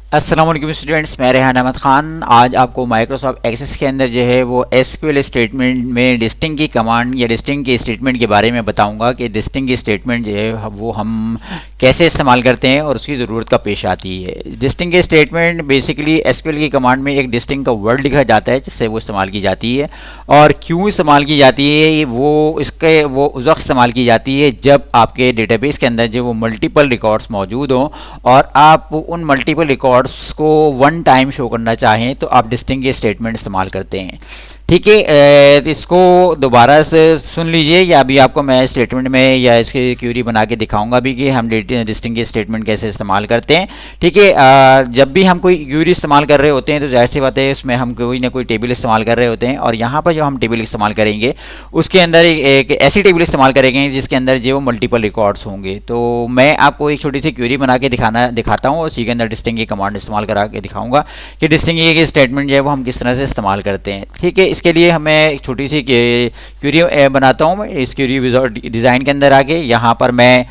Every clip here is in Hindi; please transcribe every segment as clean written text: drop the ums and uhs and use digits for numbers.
अस्सलाम वालेकुम स्टूडेंट्स, मैं रेहान अहमद ख़ान आज आपको माइक्रोसॉफ्ट एक्सेस के अंदर जो है वो एसक्यूएल स्टेटमेंट में डिस्टिंग की कमांड या डिस्टिंग के स्टेटमेंट के बारे में बताऊंगा कि डिस्टिंग की स्टेटमेंट जो है वो हम कैसे इस्तेमाल करते हैं और उसकी ज़रूरत कब पेश आती है। डिस्टिंग के स्टेटमेंट बेसिकली एसक्यूएल की कमांड में एक डिस्टिंग का वर्ड लिखा जाता है जिससे वो इस्तेमाल की जाती है। और क्यों इस्तेमाल की जाती है वो उस वक्त इस्तेमाल की जाती है जब आपके डेटाबेस के अंदर जो वो मल्टीपल रिकॉर्ड्स मौजूद हों और आप उन मल्टीपल रिकॉर्ड्स को वन टाइम शो करना चाहें तो आप डिस्टिंग स्टेटमेंट इस्तेमाल करते हैं। ठीक है, तो इसको दोबारा से सुन लीजिए या अभी आपको मैं स्टेटमेंट में या इसकी क्यूरी बना के दिखाऊंगा भी कि हम डिस्टिंग स्टेटमेंट कैसे इस्तेमाल करते हैं। ठीक है, जब भी हम कोई क्यूरी इस्तेमाल कर रहे होते हैं तो जाहिर सी बात है उसमें हम कोई ना कोई टेबल इस्तेमाल कर रहे होते हैं और यहाँ पर जो हम टेबल इस्तेमाल करेंगे उसके अंदर एक ऐसी टेबल इस्तेमाल करेंगे जिसके अंदर जो मल्टीपल रिकॉर्ड्स होंगे। तो मैं आपको एक छोटी सी क्यूरी बना के दिखाता हूँ, उसी के अंदर डिस्टिंग की कमांड इस्तेमाल करा के दिखाऊंगा कि डिस्टिंग की स्टेटमेंट जो है वो हम किस तरह से इस्तेमाल करते हैं। ठीक है, इसके लिए हमें एक छोटी सी क्यूरी बनाता हूँ। मैं इस क्यूरी डिज़ाइन के अंदर आके यहाँ पर मैं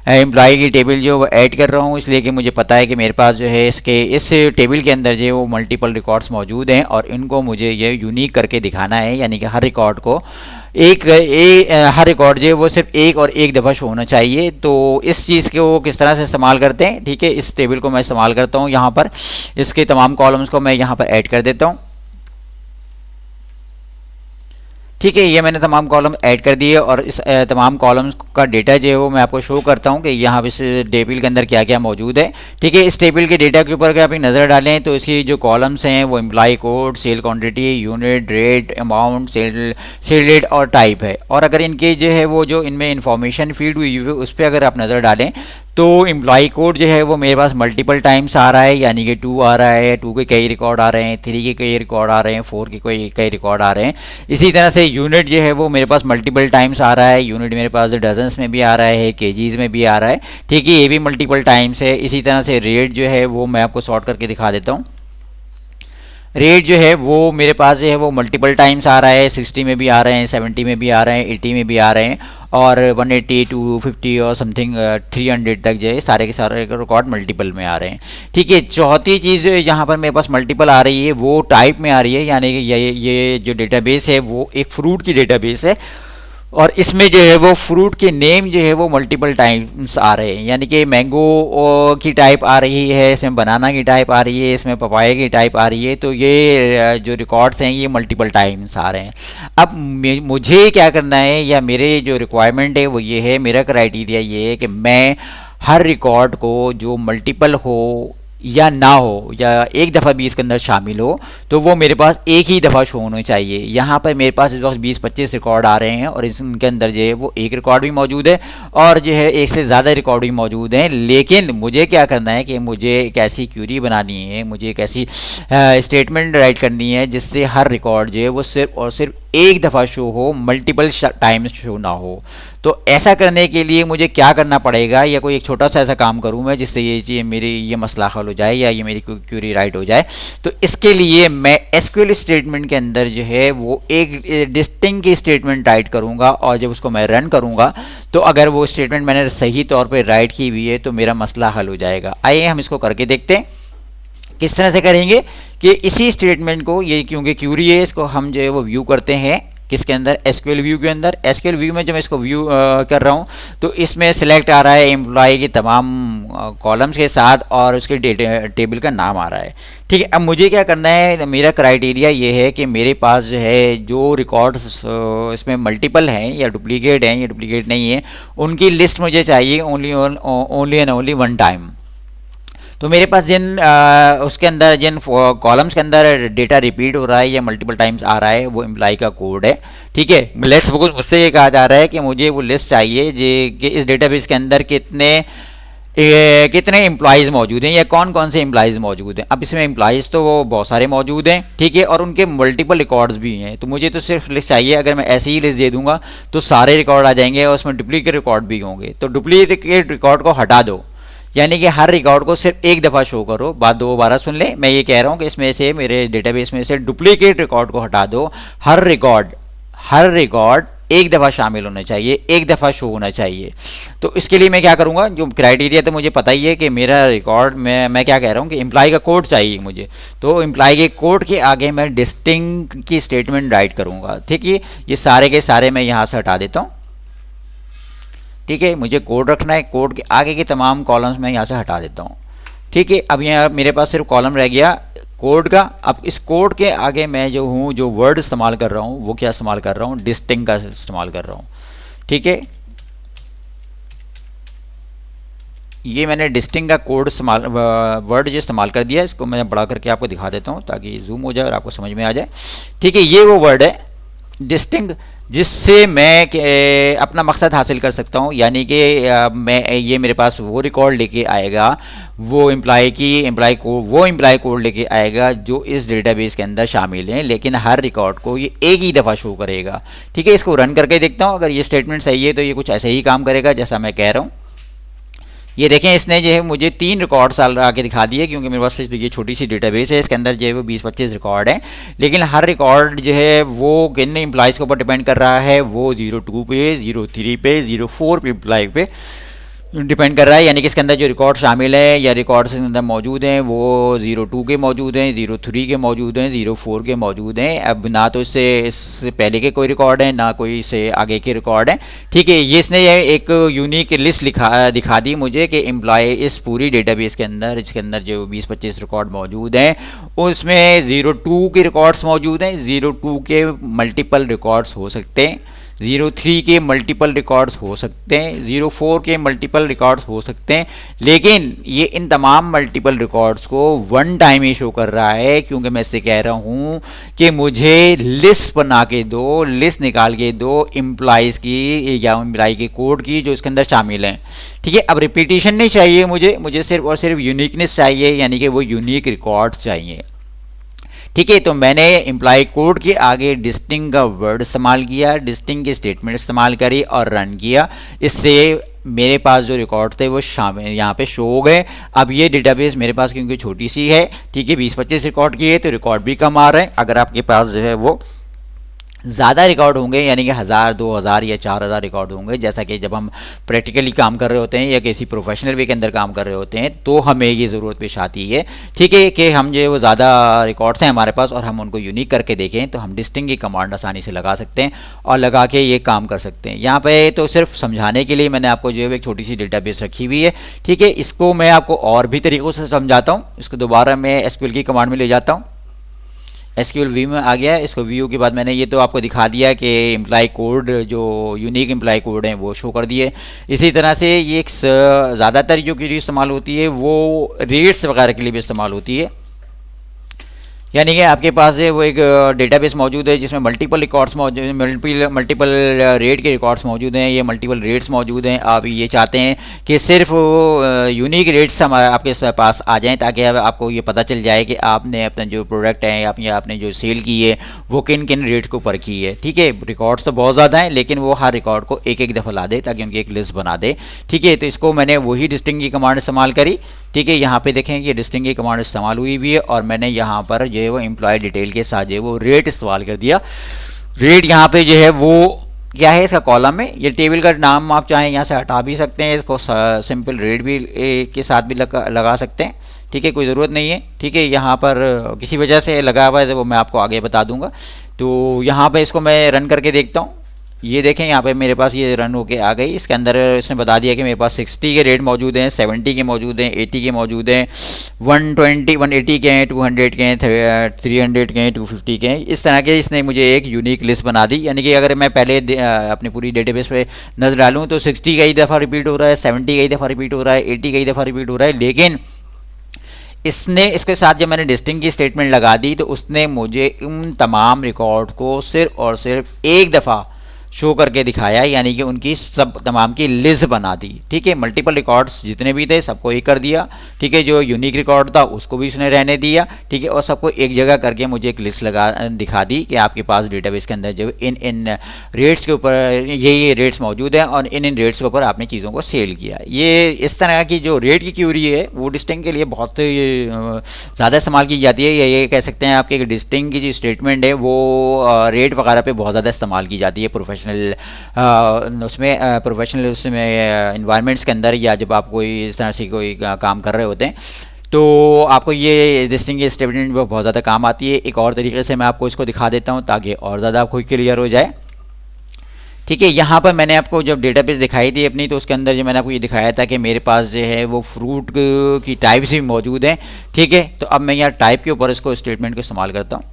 एम्प्लॉय की टेबल जो वो ऐड कर रहा हूँ, इसलिए कि मुझे पता है कि मेरे पास जो है इस टेबल के अंदर जो वो मल्टीपल रिकॉर्ड्स मौजूद हैं और इनको मुझे ये यूनिक करके दिखाना है, यानी कि हर रिकॉर्ड को हर रिकॉर्ड जो है वो सिर्फ एक और एक दफ़ा शो होना चाहिए। तो इस चीज़ को किस तरह से इस्तेमाल करते हैं, ठीक है, इस टेबल को मैं इस्तेमाल करता हूँ। यहाँ पर इसके तमाम कॉलम्स को मैं यहाँ पर ऐड कर देता हूँ। ठीक है, ये मैंने तमाम कॉलम ऐड कर दिए और इस तमाम कॉलम्स का डेटा जो है वो मैं आपको शो करता हूँ कि यहाँ इस टेबल के अंदर क्या क्या मौजूद है। ठीक है, इस टेबल के डेटा के ऊपर अगर आप एक नज़र डालें तो इसकी जो कॉलम्स हैं वो employ code, sale quantity, unit, rate, amount, sale rate और टाइप है। और अगर इनके जो है वो जो इनमें इंफॉर्मेशन फीड हुई है उस पर अगर आप नज़र डालें तो एम्प्लॉय कोड जो है वो मेरे पास मल्टीपल टाइम्स आ रहा है, यानी कि 2 आ रहा है, 2 के कई रिकॉर्ड आ रहे हैं, 3 के कई रिकॉर्ड आ रहे हैं, 4 के कई रिकॉर्ड आ रहे हैं। इसी तरह से यूनिट जो है वो मेरे पास मल्टीपल टाइम्स आ रहा है, यूनिट मेरे पास डजन्स में भी आ रहा है, केजीज में भी आ रहा है। ठीक है, ये भी मल्टीपल टाइम्स है। इसी तरह से रेट जो है वो मैं आपको सॉर्ट करके दिखा देता हूँ। रेट जो है वो मेरे पास जो है वो मल्टीपल टाइम्स आ रहा है, 60 में भी आ रहे हैं, 70 में भी आ रहे हैं, 80 में भी आ रहे हैं और 180, 250 और समथिंग 300 तक जो है सारे के सारे रिकॉर्ड मल्टीपल में आ रहे हैं। ठीक है, चौथी चीज़ यहाँ पर मेरे पास मल्टीपल आ रही है वो टाइप में आ रही है, यानी कि ये जो डेटाबेस है वो एक फ्रूट की डेटाबेस है और इसमें जो है वो फ्रूट के नेम जो है वो मल्टीपल टाइम्स आ रहे हैं, यानी कि मैंगो की टाइप आ रही है, इसमें बनाना की टाइप आ रही है, इसमें पपाया की टाइप आ रही है। तो ये जो रिकॉर्ड्स हैं ये मल्टीपल टाइम्स आ रहे हैं। अब मुझे क्या करना है या मेरे जो रिक्वायरमेंट है वो ये है, मेरा क्राइटेरिया ये है कि मैं हर रिकॉर्ड को जो मल्टीपल हो या ना हो या एक दफ़ा भी इसके अंदर शामिल हो तो वो मेरे पास एक ही दफ़ा शो होना चाहिए। यहाँ पर मेरे पास इस वक्त 20-25 रिकॉर्ड आ रहे हैं और इनके अंदर जो है वो एक रिकॉर्ड भी मौजूद है और जो है एक से ज़्यादा रिकॉर्ड भी मौजूद हैं। लेकिन मुझे क्या करना है कि मुझे एक ऐसी क्यूरी बनानी है, मुझे एक ऐसी स्टेटमेंट राइट करनी है जिससे हर रिकॉर्ड जो है वो सिर्फ और सिर्फ एक दफ़ा शो हो, मल्टीपल टाइम्स शो ना हो। तो ऐसा करने के लिए मुझे क्या करना पड़ेगा या कोई एक छोटा सा ऐसा काम करूं मैं जिससे ये चीज़ मेरी ये मसला हल हो जाए या ये मेरी क्यूरी राइट हो जाए। तो इसके लिए मैं एसक्यूएल स्टेटमेंट के अंदर जो है वो एक डिस्टिंग की स्टेटमेंट राइट करूंगा और जब उसको मैं रन करूंगा तो अगर वो स्टेटमेंट मैंने सही तौर पर राइट की हुई है तो मेरा मसला हल हो जाएगा। आइए हम इसको करके देखते हैं किस तरह से करेंगे कि इसी स्टेटमेंट को, ये क्योंकि क्यूरी है, इसको हम जो है वो व्यू करते हैं किसके अंदर, एसक्यूएल व्यू के अंदर। एसक्यूएल व्यू में जब मैं इसको व्यू कर रहा हूँ तो इसमें सिलेक्ट आ रहा है एम्प्लॉय की तमाम कॉलम्स के साथ और उसके टेबल का नाम आ रहा है। ठीक है, अब मुझे क्या करना है, मेरा क्राइटेरिया ये है कि मेरे पास जो है जो रिकॉर्ड्स इसमें मल्टीपल हैं या डुप्लीकेट हैं या डुप्लीकेट नहीं है उनकी लिस्ट मुझे चाहिए only and only one time. तो मेरे पास उसके अंदर जिन कॉलम्स के अंदर डेटा रिपीट हो रहा है या मल्टीपल टाइम्स आ रहा है वो एम्प्लॉय का कोड है। ठीक है, लेट्स सपोज मुझसे ये कहा जा रहा है कि मुझे वो लिस्ट चाहिए कि इस डेटाबेस के अंदर कितने एम्प्लॉयज़ मौजूद हैं या कौन कौन से एम्प्लॉयज़ मौजूद हैं। अब इसमें एम्प्लॉयज़ तो वो बहुत सारे मौजूद हैं, ठीक है, और उनके मल्टीपल रिकॉर्ड्स भी हैं। तो मुझे तो सिर्फ लिस्ट चाहिए, अगर मैं ऐसी ही लिस्ट दे दूंगा तो सारे रिकॉर्ड आ जाएंगे और उसमें डुप्लीकेट रिकॉर्ड भी होंगे। तो डुप्लीकेट रिकॉर्ड को हटा दो, यानी कि हर रिकॉर्ड को सिर्फ एक दफ़ा शो करो। बात दोबारा सुन ले, मैं ये कह रहा हूँ कि इसमें से मेरे डेटाबेस में से डुप्लीकेट रिकॉर्ड को हटा दो। हर रिकॉर्ड एक दफ़ा शामिल होना चाहिए, एक दफ़ा शो होना चाहिए। तो इसके लिए मैं क्या करूँगा, जो क्राइटेरिया तो मुझे पता ही है कि मेरा रिकॉर्ड में मैं क्या कह रहा हूँ कि एम्प्लॉय का कोड चाहिए मुझे, तो एम्प्लॉय के कोड के आगे मैं डिस्टिंक्ट की स्टेटमेंट राइट करूँगा। ठीक है, ये सारे के सारे मैं यहाँ से हटा देता हूँ। ठीक है, मुझे कोड रखना है, कोड के आगे के तमाम कॉलम्स मैं यहाँ से हटा देता हूँ। ठीक है, अब यहाँ मेरे पास सिर्फ कॉलम रह गया कोड का। अब इस कोड के आगे मैं जो हूँ, जो वर्ड इस्तेमाल कर रहा हूँ, वो क्या इस्तेमाल कर रहा हूँ, डिस्टिंक्ट का इस्तेमाल कर रहा हूँ। ठीक है, ये मैंने डिस्टिंक्ट का कोड इस्तेमाल वर्ड जो इस्तेमाल कर दिया। इसको मैं बड़ा करके आपको दिखा देता हूँ ताकि जूम हो जाए और आपको समझ में आ जाए। ठीक है, ये वो वर्ड है डिस्टिंक्ट जिससे मैं अपना मकसद हासिल कर सकता हूँ, यानी कि मैं ये मेरे पास वो रिकॉर्ड लेके आएगा, वो एम्प्लॉय कोड लेके आएगा जो इस डेटाबेस के अंदर शामिल हैं, लेकिन हर रिकॉर्ड को ये एक ही दफ़ा शो करेगा। ठीक है, इसको रन करके देखता हूँ, अगर ये स्टेटमेंट सही है तो ये कुछ ऐसे ही काम करेगा जैसा मैं कह रहा हूँ। ये देखें, इसने जो है मुझे 3 रिकॉर्ड्स आके दिखा दिए, क्योंकि मेरे पास ये छोटी सी डेटाबेस है, इसके अंदर जो है वो 20-25 रिकॉर्ड हैं, लेकिन हर रिकॉर्ड जो है वो किन एम्प्लॉयज़ के ऊपर डिपेंड कर रहा है, वो 02 पे, 03 पे, 04 पे एम्प्लॉय पे डिपेंड कर रहा है। यानी कि इसके अंदर जो रिकॉर्ड शामिल है या रिकॉर्ड्स के अंदर मौजूद हैं वो 02 के मौजूद हैं, 03 के मौजूद हैं, 04 के मौजूद हैं। अब ना तो इससे पहले के कोई रिकॉर्ड है, ना कोई इससे आगे के रिकॉर्ड हैं। ठीक है, ये इसने एक यूनिक लिस्ट दिखा दी मुझे कि एम्प्लॉय इस पूरी डेटाबेस के अंदर, इसके अंदर जो 20-25 रिकॉर्ड मौजूद हैं उसमें 02 के रिकॉर्ड्स मौजूद हैं, 02 के मल्टीपल रिकॉर्ड्स हो सकते हैं, 03 के मल्टीपल रिकॉर्ड्स हो सकते हैं, 04 के मल्टीपल रिकॉर्ड्स हो सकते हैं, लेकिन ये इन तमाम मल्टीपल रिकॉर्ड्स को वन टाइम ही शो कर रहा है, क्योंकि मैं इससे कह रहा हूँ कि मुझे लिस्ट बना के दो, लिस्ट निकाल के दो एम्प्लॉयज़ की या एम्प्लॉय के कोड की जो इसके अंदर शामिल हैं। ठीक है, अब रिपीटिशन नहीं चाहिए मुझे सिर्फ और सिर्फ यूनिकनेस चाहिए, यानी कि वो यूनिक रिकॉर्ड्स चाहिए। ठीक है, तो मैंने एम्प्लॉय कोड के आगे डिस्टिंक्ट का वर्ड इस्तेमाल किया, डिस्टिंक्ट की स्टेटमेंट इस्तेमाल करी और रन किया। इससे मेरे पास जो रिकॉर्ड थे वो शामिल यहाँ पे शो हो गए। अब ये डेटाबेस मेरे पास क्योंकि छोटी सी है, ठीक है, 20-25 रिकॉर्ड की है तो रिकॉर्ड भी कम आ रहे हैं। अगर आपके पास जो है वो ज़्यादा रिकॉर्ड होंगे, यानी कि 1000, 2000 या 4000 रिकॉर्ड होंगे, जैसा कि जब हम प्रैक्टिकली काम कर रहे होते हैं या किसी प्रोफेशनल वे के अंदर काम कर रहे होते हैं, तो हमें ये ज़रूरत पेश आती है। ठीक है, कि हम जो वो ज़्यादा रिकॉर्ड्स हैं हमारे पास और हम उनको यूनिक करके देखें, तो हम डिस्टिंक्ट की कमांड आसानी से लगा सकते हैं और लगा के ये काम कर सकते हैं। यहाँ पे तो सिर्फ समझाने के लिए मैंने आपको जो है एक छोटी सी डेटाबेस रखी हुई है। ठीक है, इसको मैं आपको और भी तरीक़ों से समझाता हूँ। इसको दोबारा मैं SQL की कमांड में ले जाता हूँ। SQL व्यू में आ गया। इसको व्यू के बाद मैंने ये तो आपको दिखा दिया कि एम्प्लॉय कोड जो यूनिक एम्प्लॉय कोड हैं वो शो कर दिए। इसी तरह से ये एक ज़्यादातर जो की इस्तेमाल होती है वो रेट्स वगैरह के लिए भी इस्तेमाल होती है, यानी कि आपके पास है वो एक डेटाबेस मौजूद है जिसमें मल्टीपल रिकॉर्ड्स मौजूद हैं, मल्टीपल रेट के रिकॉर्ड्स मौजूद हैं, ये मल्टीपल रेट्स मौजूद हैं। आप ये चाहते हैं कि सिर्फ यूनिक रेट्स हमारे आपके पास आ जाएं ताकि आपको ये पता चल जाए कि आपने अपना जो प्रोडक्ट है या आपने जो सेल की है वो किन किन रेट के ऊपर की है। ठीक है, रिकॉर्ड्स तो बहुत ज़्यादा हैं, लेकिन वो हर रिकॉर्ड को एक एक दफ़ा ला दे ताकि उनकी एक लिस्ट बना दे। ठीक है, तो इसको मैंने वही डिस्टिंक्ट की कमांड इस्तेमाल करी। ठीक है, यहाँ पे देखें कि डिस्टिंक्ट की कमांड इस्तेमाल हुई भी है और मैंने यहाँ पर जो है वो एम्प्लॉय डिटेल के साथ जो है वो रेट इस्तेमाल कर दिया। रेट यहाँ पे जो है वो क्या है, इसका कॉलम है। ये टेबल का नाम आप चाहें यहाँ से हटा भी सकते हैं, इसको सिंपल रेट भी के साथ भी लगा सकते हैं। ठीक है, कोई ज़रूरत नहीं है। ठीक है, यहाँ पर किसी वजह से लगा हुआ है वो मैं आपको आगे बता दूंगा। तो यहाँ पे इसको मैं रन करके देखता हूँ। ये देखें यहाँ पे मेरे पास ये रन होके आ गई। इसके अंदर इसने बता दिया कि मेरे पास 60 के रेट मौजूद हैं, 70 के मौजूद हैं, 80 के मौजूद हैं, 120 180 के हैं, 200 के हैं, 300 के हैं, 250 के हैं। इस तरह के इसने मुझे एक यूनिक लिस्ट बना दी। यानी कि अगर मैं पहले अपनी पूरी डेटाबेस पे नज़र डालूँ तो 60 कई दफ़ा रिपीट हो रहा है, 70 कई दफ़ा रिपीट हो रहा है, 80 कई दफ़ा रिपीट हो रहा है, लेकिन इसने इसके साथ जब मैंने डिस्टिंक्ट की स्टेटमेंट लगा दी तो उसने मुझे उन तमाम रिकॉर्ड को सिर्फ और सिर्फ एक दफ़ा शो करके दिखाया, यानी कि उनकी सब तमाम की लिस्ट बना दी। ठीक है, मल्टीपल रिकॉर्ड्स जितने भी थे सबको एक कर दिया। ठीक है, जो यूनिक रिकॉर्ड था उसको भी उसने रहने दिया। ठीक है, और सबको एक जगह करके मुझे एक लिस्ट दिखा दी कि आपके पास डेटाबेस के अंदर जो इन रेट्स के ऊपर ये रेट्स मौजूद हैं और इन रेट्स के ऊपर आपने चीज़ों को सेल किया। ये इस तरह की जो रेट की क्यूरी है वो डिस्टिंक्ट के लिए बहुत ज़्यादा इस्तेमाल की जाती है, या ये कह सकते हैं आपके डिस्टिंक्ट की जो स्टेटमेंट है वो रेट वगैरह पर बहुत ज़्यादा इस्तेमाल की जाती है प्रोफेशनल प्रोफेशनल उसमें प्रोफेशनल उसमें इन्वायरमेंट्स के अंदर, या जब आप कोई इस तरह से कोई काम कर रहे होते हैं, तो आपको ये डिस्टिंग्विश स्टेटमेंट बहुत ज़्यादा काम आती है। एक और तरीके से मैं आपको इसको दिखा देता हूँ ताकि और ज़्यादा आपको क्लियर हो जाए। ठीक है, यहाँ पर मैंने आपको जब डेटाबेस दिखाई थी अपनी, तो उसके अंदर जो मैंने आपको ये दिखाया था कि मेरे पास जो है वो फ्रूट की टाइप्स भी मौजूद हैं। ठीक है, तो अब मैं यहाँ टाइप के ऊपर इसको स्टेटमेंट को इस्तेमाल करता हूँ।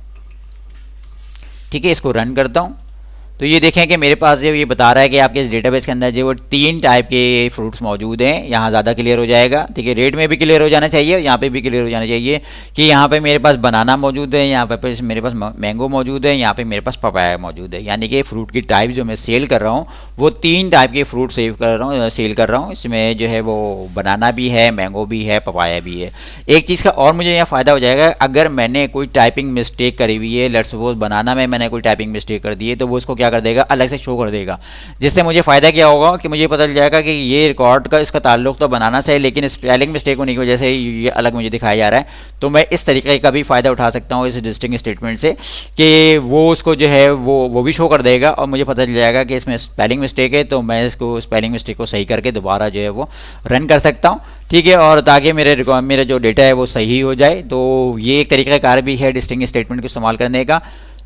ठीक है, इसको रन करता हूँ, तो ये देखें कि मेरे पास जो ये बता रहा है कि आपके इस डेटाबेस के अंदर जो वो 3 टाइप के फ्रूट्स मौजूद हैं। यहाँ ज़्यादा क्लियर हो जाएगा। ठीक है, रेट में भी क्लियर हो जाना चाहिए, यहाँ पे भी क्लियर हो जाना चाहिए कि यहाँ पे मेरे पास बनाना मौजूद है, यहाँ पे मेरे पास मैंगो मौजूद है, यहाँ पे मेरे पास पपाया मौजूद है। यानी कि फ्रूट की टाइप जो मैं सेल कर रहा हूँ वो 3 टाइप के फ्रूट सेल कर रहा हूँ। इसमें जो है वो बनाना भी है, मैंगो भी है, पपाया भी है। एक चीज़ का और मुझे यहाँ फ़ायदा हो जाएगा, अगर मैंने कोई टाइपिंग मिस्टेक करी हुई है, लेट्स सपोज बनाना में मैंने कोई टाइपिंग मिस्टेक कर दी है, तो वो उसको क्या कर देगा, अलग से शो कर देगा। जिससे मुझे फ़ायदा क्या होगा कि मुझे पता चल जाएगा कि ये रिकॉर्ड का इसका ताल्लुक तो बनाना से है, लेकिन स्पेलिंग मिस्टेक होने की वजह से ये अलग मुझे दिखाया जा रहा है। तो मैं इस तरीके का भी फ़ायदा उठा सकता हूँ इस डिस्टिंग स्टेटमेंट से कि वो उसको जो है वो भी शो कर देगा और मुझे पता चल जाएगा कि इसमें स्पेलिंग मिस्टेक है, तो मैं इसको स्पेलिंग मिस्टेक को सही करके दोबारा जो है वो रन कर सकता हूँ। ठीक है, और ताकि मेरे जो डेटा है वो सही हो जाए। तो ये एक तरीका कार भी है डिस्टिंग स्टेटमेंट को इस्तेमाल करने का।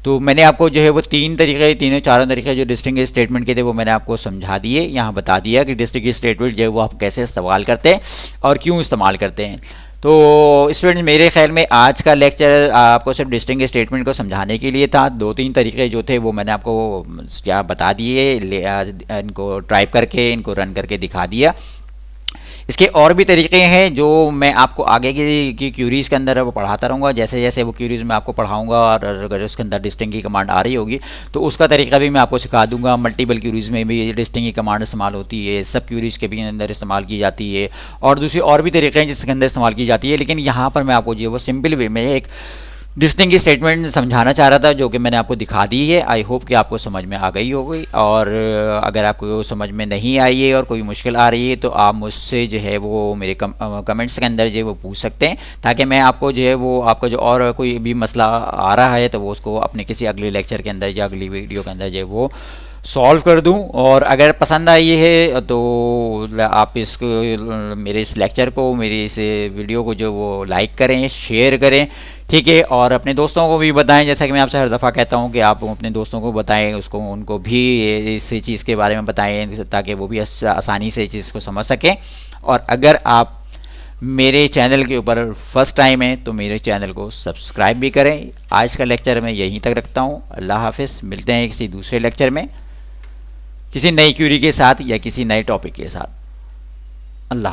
तो मैंने आपको जो है वो तीनों चारों तरीके जो डिस्टिंग स्टेटमेंट के थे वो मैंने आपको समझा दिए, यहाँ बता दिया कि डिस्टिंग स्टेटमेंट जो है वो आप कैसे इस्तेमाल करते हैं और क्यों इस्तेमाल करते हैं। तो स्टूडेंट्स, मेरे ख्याल में आज का लेक्चर आपको सिर्फ डिस्टिंग स्टेटमेंट को समझाने के लिए था। 2-3 तरीके जो थे वो मैंने आपको क्या बता दिए, इनको टाइप करके इनको रन करके दिखा दिया। इसके और भी तरीके हैं जो मैं आपको आगे की क्यूरीज़ के अंदर वो पढ़ाता रहूँगा। जैसे जैसे वो क्यूरीज़ मैं आपको पढ़ाऊँगा और अगर उसके अंदर डिस्टिंग की कमांड आ रही होगी तो उसका तरीका भी मैं आपको सिखा दूँगा। मल्टीपल क्यूरीज़ में भी डिस्टिंग की कमांड इस्तेमाल होती है, सब क्यूरीज़ के भी अंदर इस्तेमाल की जाती है, और दूसरी और भी तरीके हैं जिसके अंदर इस्तेमाल की जाती है। लेकिन यहाँ पर मैं आपको जो है वो सिंपल वे में एक डिस्टिंग की स्टेटमेंट समझाना चाह रहा था, जो कि मैंने आपको दिखा दी है। आई होप कि आपको समझ में आ गई होगी, और अगर आपको समझ में नहीं आई है और कोई मुश्किल आ रही है तो आप मुझसे जो है वो मेरे कमेंट्स के अंदर जो है वो पूछ सकते हैं, ताकि मैं आपको जो है वो आपका जो और कोई भी मसला आ रहा है तो वो उसको अपने किसी अगले लेक्चर के अंदर या अगली वीडियो के अंदर जो है वो सॉल्व कर दूं। और अगर पसंद आई है तो आप इसको मेरे इस लेक्चर को, मेरी इस वीडियो को जो वो लाइक करें, शेयर करें। ठीक है, और अपने दोस्तों को भी बताएं, जैसा कि मैं आपसे हर दफ़ा कहता हूं कि आप अपने दोस्तों को बताएं, उनको भी इस चीज़ के बारे में बताएं ताकि वो भी आसानी से इस चीज़ को समझ सकें। और अगर आप मेरे चैनल के ऊपर फर्स्ट टाइम है तो मेरे चैनल को सब्सक्राइब भी करें। आज का लेक्चर मैं यहीं तक रखता हूँ। अल्लाह हाफिज़। मिलते हैं किसी दूसरे लेक्चर में किसी नई क्यूरी के साथ या किसी नए टॉपिक के साथ। अल्लाह।